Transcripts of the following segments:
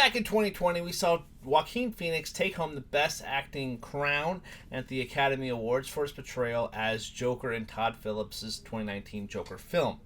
back in 2020, we saw Joaquin Phoenix take home the Best Acting crown at the Academy Awards for his portrayal as Joker in Todd Phillips' 2019 Joker film.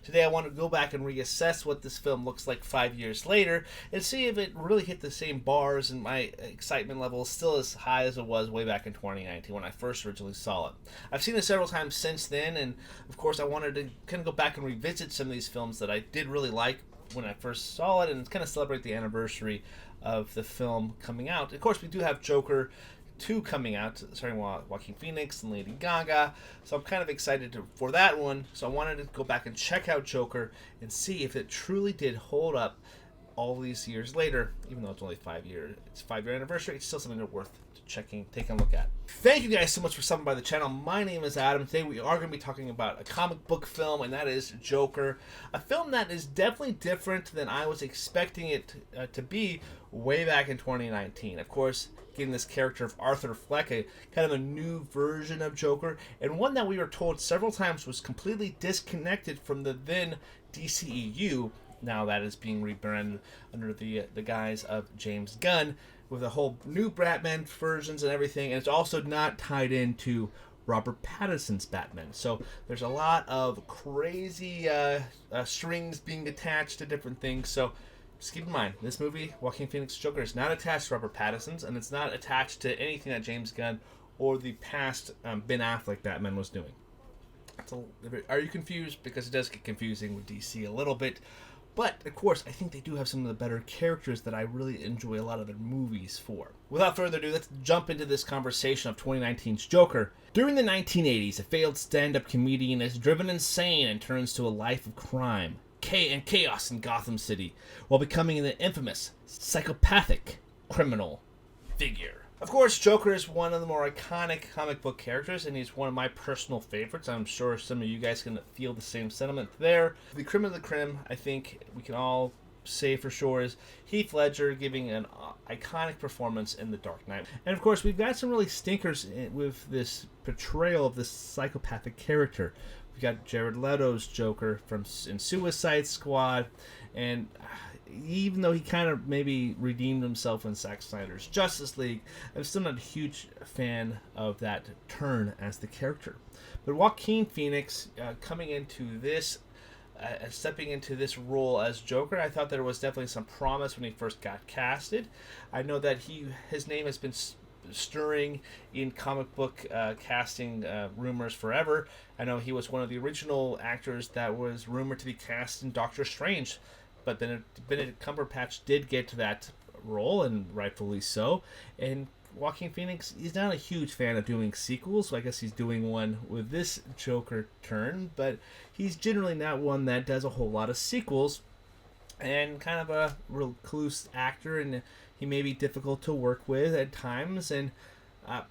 Today I want to go back and reassess what this film looks like 5 years later and see if it really hit the same bars and my excitement level is still as high as it was way back in 2019 when I first originally saw it. I've seen it several times since then, and of course I wanted to kind of go back and revisit some of these films that I did really like when I first saw it and kind of celebrate the anniversary of the film coming out. Of course, we do have Joker 2 coming out, starring Joaquin Phoenix and Lady Gaga, so I'm kind of excited for that one. So I wanted to go back and check out Joker and see if it truly did hold up all these years later, even though it's only 5 years. It's a 5-year anniversary. It's still something worth taking a look at. Thank you guys so much for stopping by the channel. My name is Adam. Today we are going to be talking about a comic book film, and that is Joker. A film that is definitely different than I was expecting it to be way back in 2019. Of course, getting this character of Arthur Fleck, kind of a new version of Joker, and one that we were told several times was completely disconnected from the then DCEU. Now that is being rebranded under the guise of James Gunn, with a whole new Batman versions and everything, and it's also not tied into Robert Pattinson's Batman. So there's a lot of crazy strings being attached to different things. So just keep in mind, this movie, Joaquin Phoenix Joker, is not attached to Robert Pattinson's, and it's not attached to anything that James Gunn or the past Ben Affleck Batman was doing. Are you confused? Because it does get confusing with DC a little bit. But, of course, I think they do have some of the better characters that I really enjoy a lot of their movies for. Without further ado, let's jump into this conversation of 2019's Joker. During the 1980s, a failed stand-up comedian is driven insane and turns to a life of crime and chaos in Gotham City, while becoming the infamous, psychopathic criminal figure. Of course, Joker is one of the more iconic comic book characters, and he's one of my personal favorites. I'm sure some of you guys can feel the same sentiment there. The creme of the creme, I think we can all say for sure, is Heath Ledger giving an iconic performance in The Dark Knight. And of course, we've got some really stinkers with this portrayal of this psychopathic character. We've got Jared Leto's Joker in Suicide Squad, and even though he kind of maybe redeemed himself in Zack Snyder's Justice League, I'm still not a huge fan of that turn as the character. But Joaquin Phoenix coming into this, stepping into this role as Joker, I thought there was definitely some promise when he first got casted. I know that his name has been stirring in comic book casting rumors forever. I know he was one of the original actors that was rumored to be cast in Doctor Strange, but then Benedict Cumberbatch did get to that role, and rightfully so. And Joaquin Phoenix, he's not a huge fan of doing sequels, so I guess he's doing one with this Joker turn, but he's generally not one that does a whole lot of sequels, and kind of a recluse actor, and he may be difficult to work with at times, and I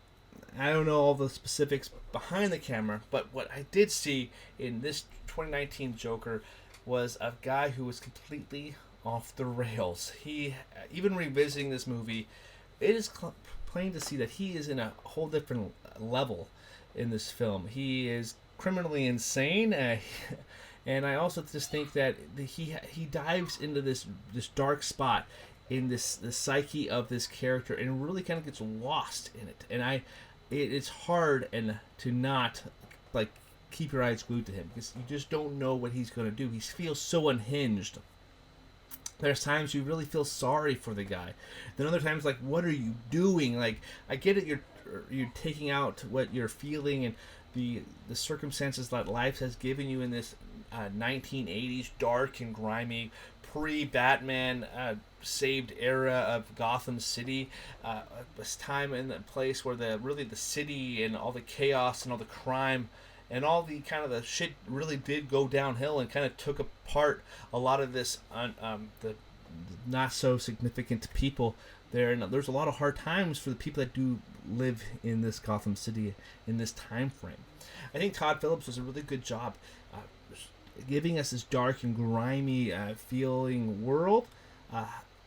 don't know all the specifics behind the camera, but what I did see in this 2019 Joker was a guy who was completely off the rails. He, even revisiting this movie, it is plain to see that he is in a whole different level in this film. He is criminally insane, and I also just think that he dives into this dark spot in the psyche of this character and really kind of gets lost in it. And it's hard to not keep your eyes glued to him, because you just don't know what he's going to do. He feels so unhinged. There's times you really feel sorry for the guy. Then other times, what are you doing? I get it, you're taking out what you're feeling and the circumstances that life has given you in this 1980s dark and grimy pre-Batman saved era of Gotham City, this time and the place where the city and all the chaos and all the crime and all the kind of the shit really did go downhill and kind of took apart a lot of this the not so significant people there. And there's a lot of hard times for the people that do live in this Gotham City in this time frame. I think Todd Phillips was a really good job giving us this dark and grimy feeling world.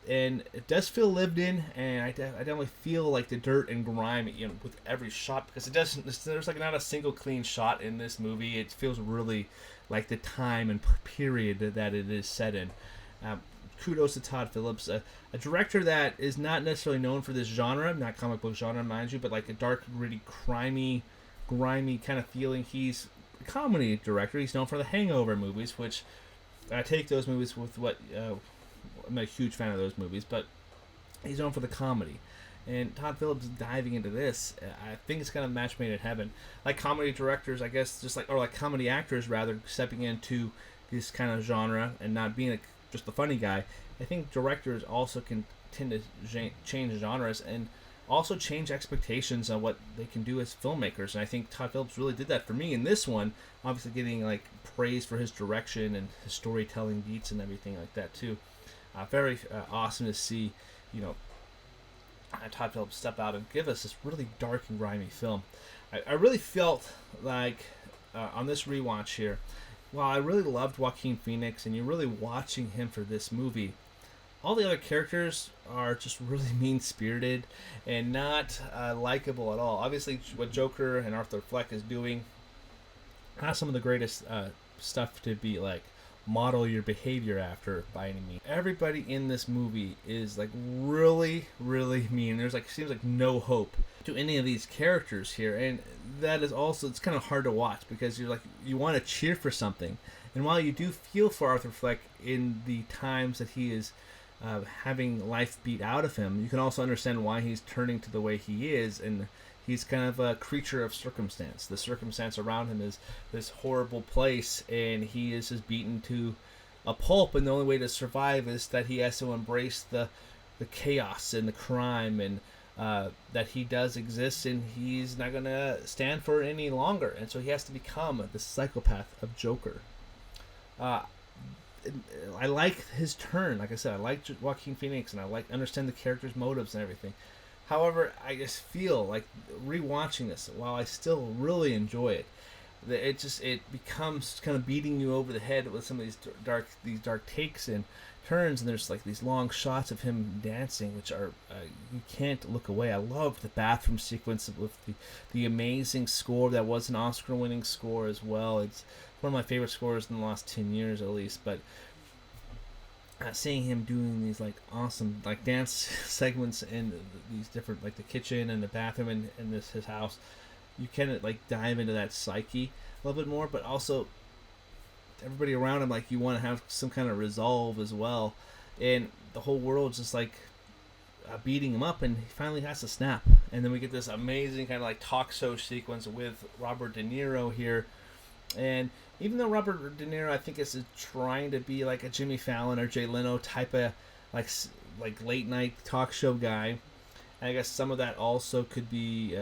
And it does feel lived in, and I definitely feel like the dirt and grime, with every shot, because there's not a single clean shot in this movie. It feels really like the time and period that it is set in. kudos to Todd Phillips, a director that is not necessarily known for this genre, not comic book genre, mind you, but like a dark, gritty, grimy kind of feeling. He's a comedy director. He's known for the Hangover movies, which I take those movies with what I'm a huge fan of those movies, but he's known for the comedy. And Todd Phillips diving into this, I think it's kind of match made in heaven. Like comedy directors, I guess, or like comedy actors rather, stepping into this kind of genre and not being just the funny guy. I think directors also can tend to change genres and also change expectations on what they can do as filmmakers. And I think Todd Phillips really did that for me in this one. Obviously, getting like praise for his direction and his storytelling beats and everything like that too. Very awesome to see, Todd Phillips step out and give us this really dark and grimy film. I really felt like on this rewatch here, while I really loved Joaquin Phoenix and you're really watching him for this movie, all the other characters are just really mean-spirited and not likable at all. Obviously, what Joker and Arthur Fleck is doing, not some of the greatest stuff to be like model your behavior after by any means. Everybody in this movie is like really, really mean. There's like seems like no hope to any of these characters here, and that is also, it's kind of hard to watch because you're like, you want to cheer for something, and while you do feel for Arthur Fleck in the times that he is having life beat out of him, you can also understand why he's turning to the way he is, and he's kind of a creature of circumstance. The circumstance around him is this horrible place, and he is just beaten to a pulp, and the only way to survive is that he has to embrace the chaos and the crime, and that he does exist, and he's not going to stand for it any longer. And so he has to become the psychopath of Joker. I like his turn. Like I said, I like Joaquin Phoenix, and I understand the character's motives and everything. However, I just feel like rewatching this, while I still really enjoy it, that it becomes kind of beating you over the head with some of these dark takes and turns, and there's like these long shots of him dancing, which are you can't look away. I love the bathroom sequence with the amazing score that was an Oscar-winning score as well. It's one of my favorite scores in the last 10 years at least, but seeing him doing these like awesome like dance segments in these different, like the kitchen and the bathroom in his house, you can like dive into that psyche a little bit more, but also everybody around him, like you want to have some kind of resolve as well, and the whole world's just like beating him up, and he finally has to snap. And then we get this amazing kind of like talk show sequence with Robert De Niro here. And even though Robert De Niro, I think, is trying to be like a Jimmy Fallon or Jay Leno type of like late night talk show guy, and I guess some of that also could be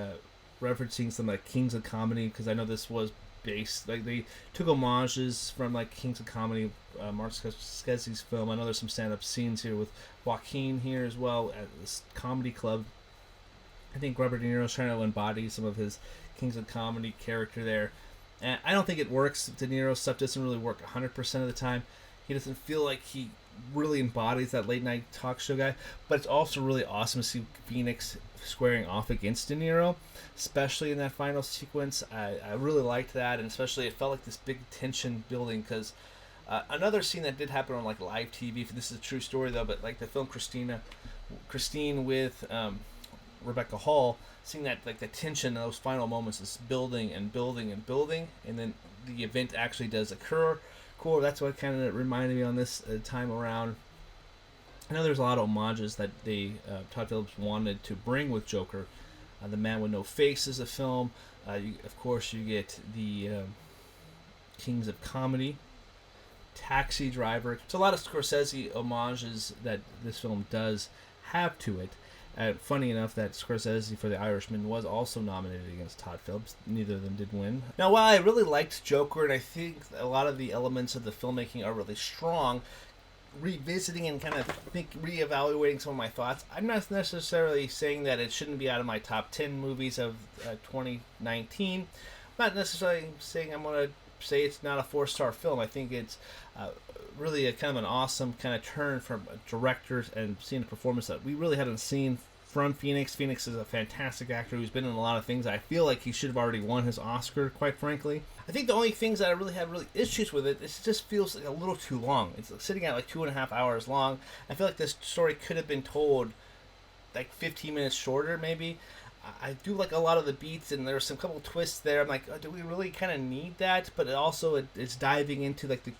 referencing some like Kings of Comedy, because I know this was based, like they took homages from like Kings of Comedy, Mark Scorsese's film. I know there's some stand-up scenes here with Joaquin here as well at this comedy club. I think Robert De Niro's trying to embody some of his Kings of Comedy character there. And I don't think it works. De Niro's stuff doesn't really work 100% of the time. He doesn't feel like he really embodies that late night talk show guy. But it's also really awesome to see Phoenix squaring off against De Niro, especially in that final sequence. I really liked that, and especially it felt like this big tension building, because another scene that did happen on like live TV, this is a true story though, but like the film Christine with Rebecca Hall, seeing that like the tension in those final moments is building and building and building, and then the event actually does occur. Cool. That's what kind of reminded me on this time around. I know there's a lot of homages that Todd Phillips wanted to bring with Joker. The Man with No Face is a film. Of course, you get the Kings of Comedy, Taxi Driver. It's a lot of Scorsese homages that this film does have to it. Funny enough that Scorsese for The Irishman was also nominated against Todd Phillips. Neither of them did win. Now, while I really liked Joker, and I think a lot of the elements of the filmmaking are really strong, revisiting and kind of reevaluating some of my thoughts, I'm not necessarily saying that it shouldn't be out of my top 10 movies of 2019. I'm not necessarily saying I'm going to say it's not a 4-star film. I think it's really a kind of an awesome kind of turn from directors, and seeing a performance that we really hadn't seen from Phoenix. Phoenix is a fantastic actor who's been in a lot of things. I feel like he should have already won his Oscar, quite frankly. I think the only things that I really have issues with it, it just feels like a little too long. It's sitting at like 2.5 hours long. I feel like this story could have been told like 15 minutes shorter, maybe. I do like a lot of the beats, and there's some couple twists there. I'm like, oh, do we really kind of need that? But it's diving into like the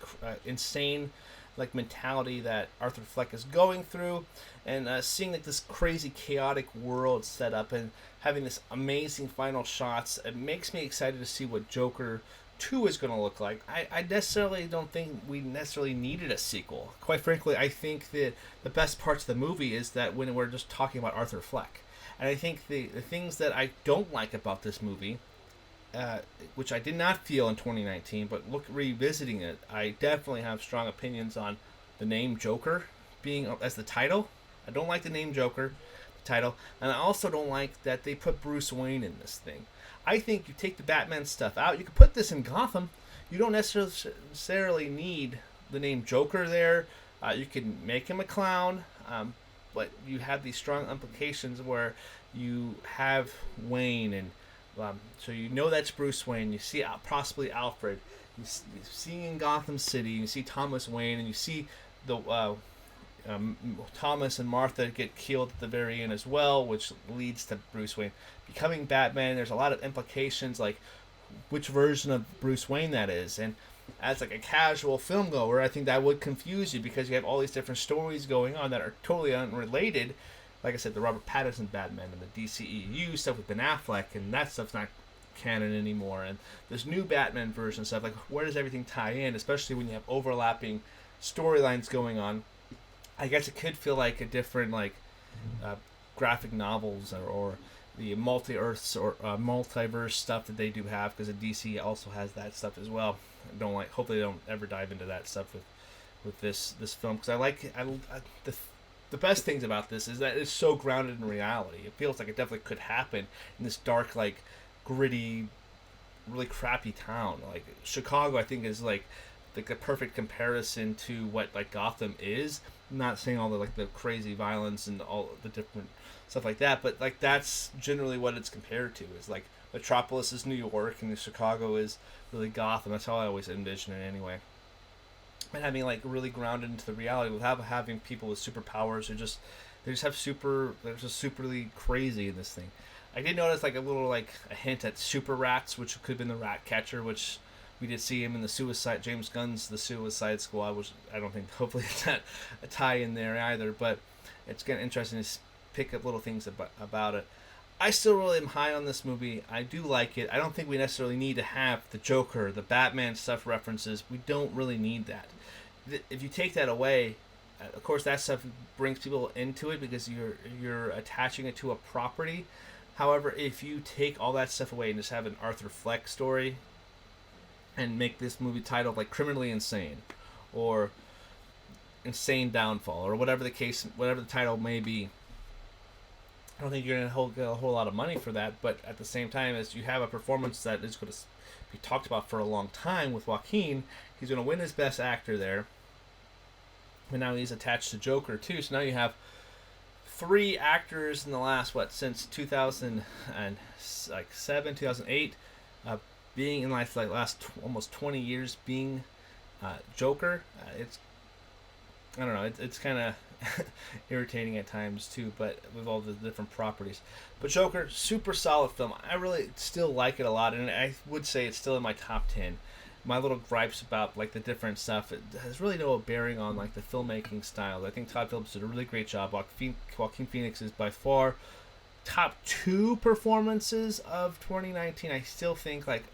insane like mentality that Arthur Fleck is going through, and seeing like this crazy chaotic world set up and having this amazing final shots. It makes me excited to see what Joker 2 is going to look like. I necessarily don't think we necessarily needed a sequel. Quite frankly, I think that the best parts of the movie is that when we're just talking about Arthur Fleck. And I think the things that I don't like about this movie, which I did not feel in 2019, but revisiting it, I definitely have strong opinions on the name Joker being as the title. I don't like the name Joker, the title, and I also don't like that they put Bruce Wayne in this thing. I think you take the Batman stuff out. You can put this in Gotham. You don't necessarily need the name Joker there. You can make him a clown, but you have these strong implications where you have Wayne, and so you know that's Bruce Wayne. You see possibly Alfred. You see in Gotham City. You see Thomas Wayne, and you see the Thomas and Martha get killed at the very end as well, which leads to Bruce Wayne becoming Batman. There's a lot of implications, like which version of Bruce Wayne that is, and as like a casual film goer, I think that would confuse you because you have all these different stories going on that are totally unrelated. Like I said, the Robert Pattinson Batman and the DCEU stuff with Ben Affleck, and that stuff's not canon anymore. And this new Batman version stuff, like where does everything tie in, especially when you have overlapping storylines going on? I guess it could feel like a different like graphic novels or the multi-earths or multiverse stuff that they do have, because the DC also has that stuff as well. I don't like. Hopefully, they don't ever dive into that stuff with this film, because the best things about this is that it's so grounded in reality. It feels like it definitely could happen in this dark, like gritty, really crappy town. Like Chicago, I think is like the perfect comparison to what like Gotham is. I'm not saying all the like the crazy violence and all the different stuff like that, but like that's generally what it's compared to. Is like Metropolis is New York and Chicago is really Gotham. That's how I always envision it anyway. And having like really grounded into the reality without having people with superpowers they're just they're just superly crazy in this thing. I did notice like a little like a hint at Super Rats, which could have been the Rat Catcher, which we did see him in the James Gunn's The Suicide Squad, which I don't think hopefully it's not a tie in there either, but it's getting interesting to pick up little things about it. I still really am high on this movie. I do like it. I don't think we necessarily need to have the Joker, the Batman stuff references. We don't really need that. If you take that away, of course that stuff brings people into it because you're attaching it to a property. However, if you take all that stuff away and just have an Arthur Fleck story and make this movie titled like Criminally Insane or Insane Downfall or whatever the title may be, I don't think you're going to get a whole lot of money for that, but at the same time, as you have a performance that is going to be talked about for a long time with Joaquin, he's going to win his Best Actor there, and now he's attached to Joker too, so now you have 3 actors in the last, since 2007, 2008, being in last almost 20 years being Joker. I don't know, it's kind of irritating at times too, but with all the different properties. But Joker, super solid film. I really still like it a lot, and I would say it's still in my top 10. My little gripes about like the different stuff, it has really no bearing on like the filmmaking style. I think Todd Phillips did a really great job. Joaquin Phoenix is by far top 2 performances of 2019. I still think like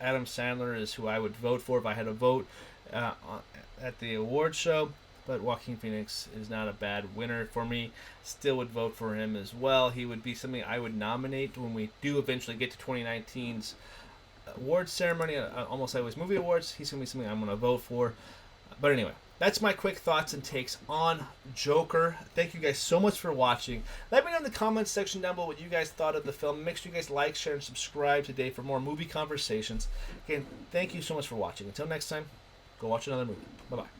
Adam Sandler is who I would vote for if I had a vote at the award show. But Joaquin Phoenix is not a bad winner for me. Still would vote for him as well. He would be something I would nominate when we do eventually get to 2019's awards ceremony, Almost Always Movie Awards. He's going to be something I'm going to vote for. But anyway, that's my quick thoughts and takes on Joker. Thank you guys so much for watching. Let me know in the comments section down below what you guys thought of the film. Make sure you guys like, share, and subscribe today for more movie conversations. Again, thank you so much for watching. Until next time, go watch another movie. Bye-bye.